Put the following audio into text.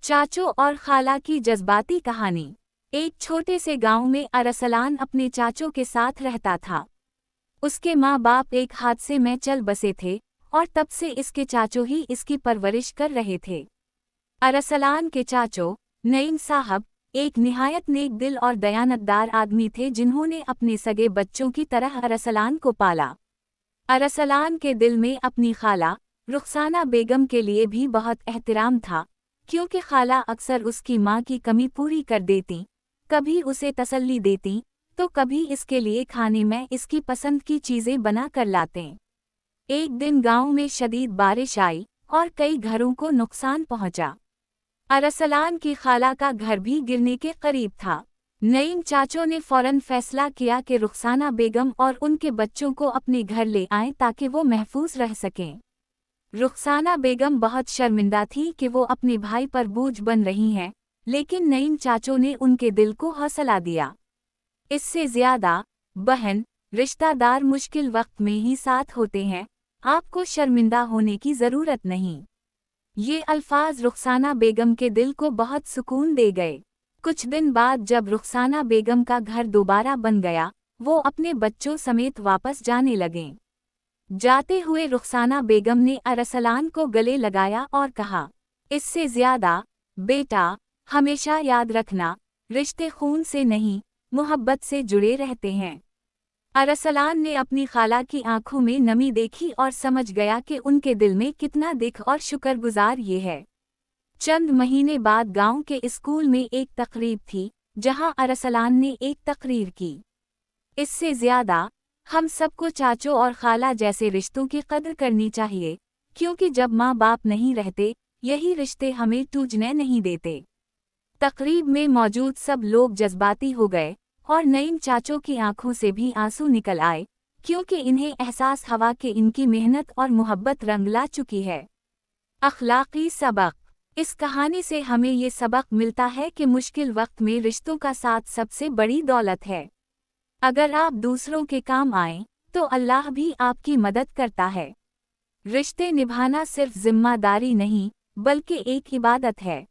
चाचों और खाला की जज्बाती कहानी। एक छोटे से गांव में अरसलान अपने चाचों के साथ रहता था। उसके माँ बाप एक हादसे में चल बसे थे और तब से इसके चाचों ही इसकी परवरिश कर रहे थे। अरसलान के चाचों नईम साहब एक निहायत नेक दिल और दयानतदार आदमी थे, जिन्होंने अपने सगे बच्चों की तरह अरसलान को पाला। अरसलान के दिल में अपनी खाला रुखसाना बेगम के लिए भी बहुत एहतराम था, क्योंकि खाला अक्सर उसकी माँ की कमी पूरी कर देती, कभी उसे तसल्ली देती तो कभी इसके लिए खाने में इसकी पसंद की चीज़ें बना कर लाते। एक दिन गांव में शदीद बारिश आई और कई घरों को नुकसान पहुंचा। अरसलान की खाला का घर भी गिरने के करीब था। नईम चाचों ने फौरन फैसला किया कि रुखसाना बेगम और उनके बच्चों को अपने घर ले आएं ताकि वो महफूज रह सकें। रुखसाना बेगम बहुत शर्मिंदा थी कि वो अपने भाई पर बोझ बन रही हैं, लेकिन नईम चाचों ने उनके दिल को हौसला दिया। इससे ज़्यादा बहन रिश्तेदार मुश्किल वक्त में ही साथ होते हैं, आपको शर्मिंदा होने की ज़रूरत नहीं। ये अल्फाज रुखसाना बेगम के दिल को बहुत सुकून दे गए। कुछ दिन बाद जब रुखसाना बेगम का घर दोबारा बन गया, वो अपने बच्चों समेत वापस जाने लगें। जाते हुए रुखसाना बेगम ने अरसलान को गले लगाया और कहा, इससे ज़्यादा बेटा, हमेशा याद रखना, रिश्ते खून से नहीं मोहब्बत से जुड़े रहते हैं। अरसलान ने अपनी खाला की आंखों में नमी देखी और समझ गया कि उनके दिल में कितना दिख और शुक्रगुजार ये है। चंद महीने बाद गांव के स्कूल में एक तकरीब थी, जहां अरसलान ने एक तकरीर की। इससे ज़्यादा हम सबको चाचों और खाला जैसे रिश्तों की कदर करनी चाहिए, क्योंकि जब माँ बाप नहीं रहते, यही रिश्ते हमें टूटने नहीं देते। तकरीब में मौजूद सब लोग जज्बाती हो गए और नईम चाचों की आंखों से भी आंसू निकल आए, क्योंकि इन्हें एहसास हुआ कि इनकी मेहनत और मोहब्बत रंग ला चुकी है। अखलाकी सबक। इस कहानी से हमें ये सबक मिलता है कि मुश्किल वक्त में रिश्तों का साथ सबसे बड़ी दौलत है। अगर आप दूसरों के काम आएं, तो अल्लाह भी आपकी मदद करता है। रिश्ते निभाना सिर्फ जिम्मेदारी नहीं, बल्कि एक इबादत है।